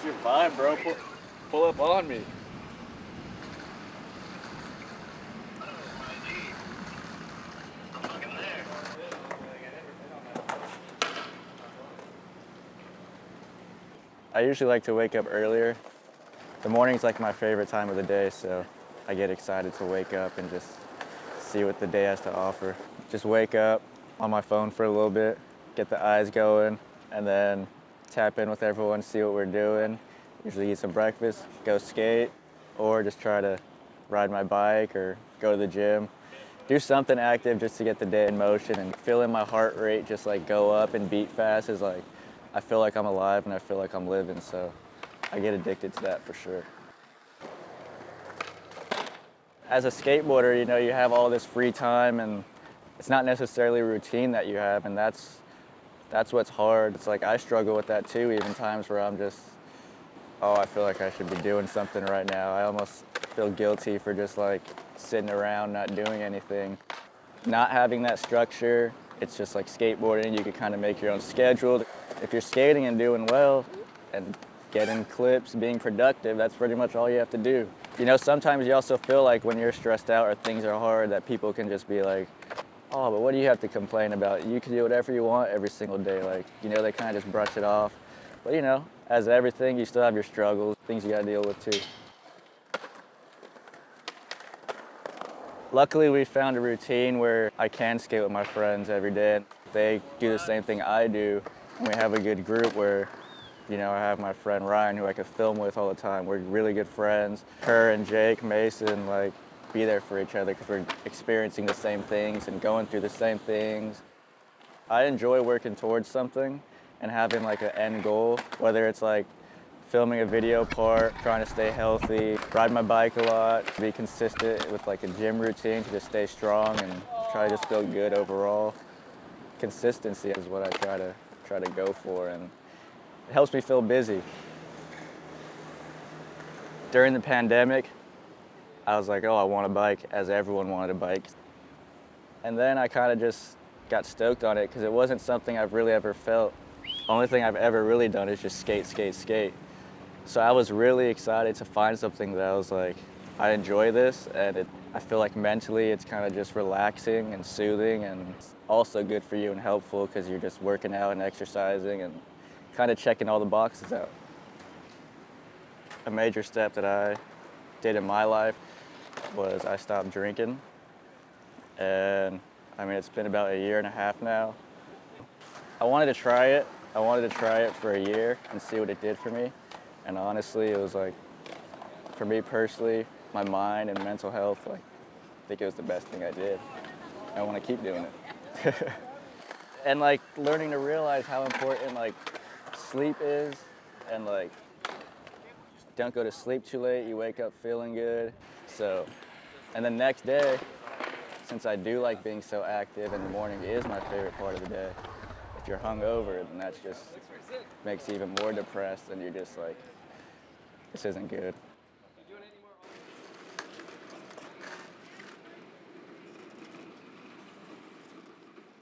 You're fine, bro. Pull up on me. I usually like to wake up earlier. The morning's like my favorite time of the day, so I get excited to wake up and just see what the day has to offer. Just wake up on my phone for a little bit, get the eyes going, and then tap in with everyone, see what we're doing. Usually eat some breakfast, go skate, or just try to ride my bike or go to the gym. Do something active just to get the day in motion, and feeling my heart rate just like go up and beat fast is like, I feel like I'm alive and I feel like I'm living, so I get addicted to that for sure. As a skateboarder, you know, you have all this free time and it's not necessarily a routine that you have, and that's what's hard. It's like I struggle with that too, even times where I'm just, oh, I feel like I should be doing something right now. I almost feel guilty for just like sitting around not doing anything. Not having that structure, it's just like skateboarding, you can kind of make your own schedule. If you're skating and doing well and getting clips, being productive, that's pretty much all you have to do. You know, sometimes you also feel like when you're stressed out or things are hard that people can just be like, oh, but what do you have to complain about? You can do whatever you want every single day. Like, you know, they kind of just brush it off. But you know, as everything, you still have your struggles, things you gotta deal with too. Luckily, we found a routine where I can skate with my friends every day. They do the same thing I do. And we have a good group where, you know, I have my friend Ryan, who I could film with all the time. We're really good friends. Her and Jake, Mason, like, be there for each other because we're experiencing the same things and going through the same things. I enjoy working towards something and having like an end goal, whether it's like filming a video part, trying to stay healthy, ride my bike a lot, be consistent with like a gym routine to just stay strong and try to just feel good overall. Consistency is what I try to go for, and it helps me feel busy. During the pandemic, I was like, oh, I want a bike, as everyone wanted a bike. And then I kind of just got stoked on it because it wasn't something I've really ever felt. Only thing I've ever really done is just skate, skate, skate. So I was really excited to find something that I was like, I enjoy this, and I feel like mentally it's kind of just relaxing and soothing, and it's also good for you and helpful because you're just working out and exercising and kind of checking all the boxes out. A major step that I did in my life was I stopped drinking, and I mean, it's been about a year and a half now. I wanted to try it. I wanted to try it for a year and see what it did for me. And honestly, it was like, for me personally, my mind and mental health, like, I think it was the best thing I did. I want to keep doing it. And like learning to realize how important like sleep is, and like, don't go to sleep too late, you wake up feeling good. So, and the next day, since I do like being so active and the morning is my favorite part of the day, if you're hungover, then that's just makes you even more depressed, and you're just like, this isn't good.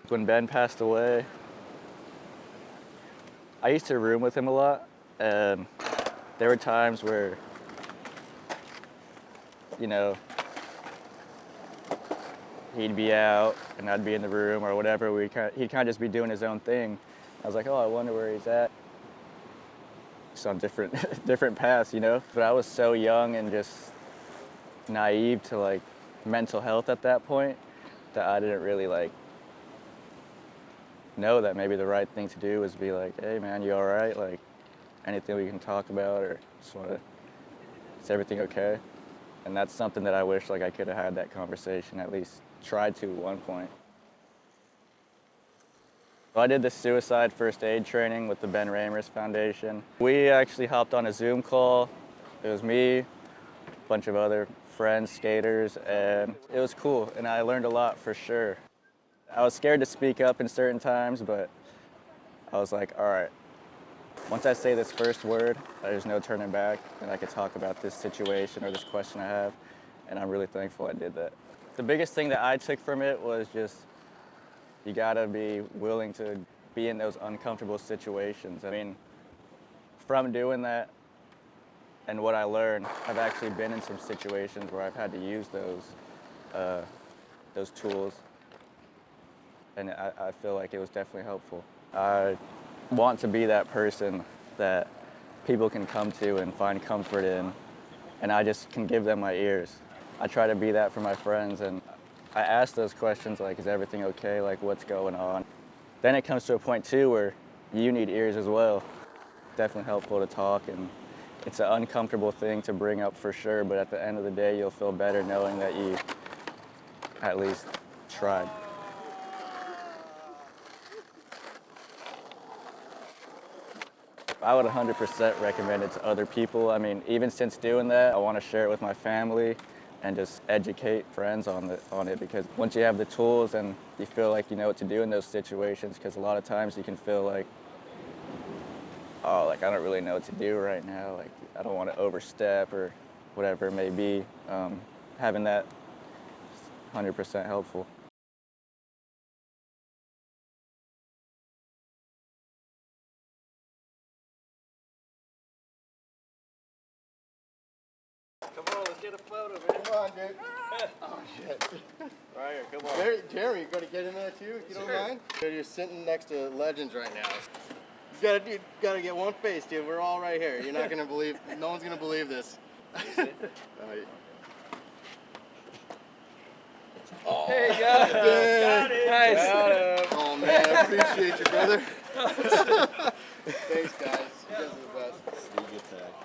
When Ben passed away, I used to room with him a lot, and there were times where, you know, he'd be out and I'd be in the room or whatever. He'd kind of just be doing his own thing. I was like, oh, I wonder where he's at. Just on different paths, you know? But I was so young and just naive to like mental health at that point that I didn't really like know that maybe the right thing to do was be like, hey man, you all right? Like, anything we can talk about, or just want to, is everything okay? And that's something that I wish like I could have had that conversation, at least tried to at one point. I did the Suicide First Aid training with the Ben Raemers Foundation. We actually hopped on a Zoom call. It was me, a bunch of other friends, skaters, and it was cool, and I learned a lot for sure. I was scared to speak up in certain times, but I was like, all right, once I say this first word, there's no turning back, and I could talk about this situation or this question I have, and I'm really thankful I did that. The biggest thing that I took from it was just, you gotta be willing to be in those uncomfortable situations. I mean, from doing that, and what I learned, I've actually been in some situations where I've had to use those tools, and I feel like it was definitely helpful. I want to be that person that people can come to and find comfort in, and I just can give them my ears. I try to be that for my friends, and I ask those questions like, is everything okay? Like, what's going on? Then it comes to a point too where you need ears as well. Definitely helpful to talk, and it's an uncomfortable thing to bring up for sure, but at the end of the day, you'll feel better knowing that you at least tried. I would 100% recommend it to other people. I mean, even since doing that, I want to share it with my family and just educate friends on it, because once you have the tools and you feel like you know what to do in those situations, because a lot of times you can feel like, oh, like I don't really know what to do right now, like I don't want to overstep or whatever it may be. Having that is 100% helpful. Come on, let's get a photo, man. Come on, dude. Oh, shit. Right here, come on. Jeremy, you gotta get in there too, if you don't mind. Dude, you're sitting next to legends right now. You gotta get one face, dude. We're all right here. You're not gonna believe, no one's gonna believe this. Oh, hey, got it. Got it. Nice. Got him. Oh, man, I appreciate you, brother. Thanks, guys. You guys are the best.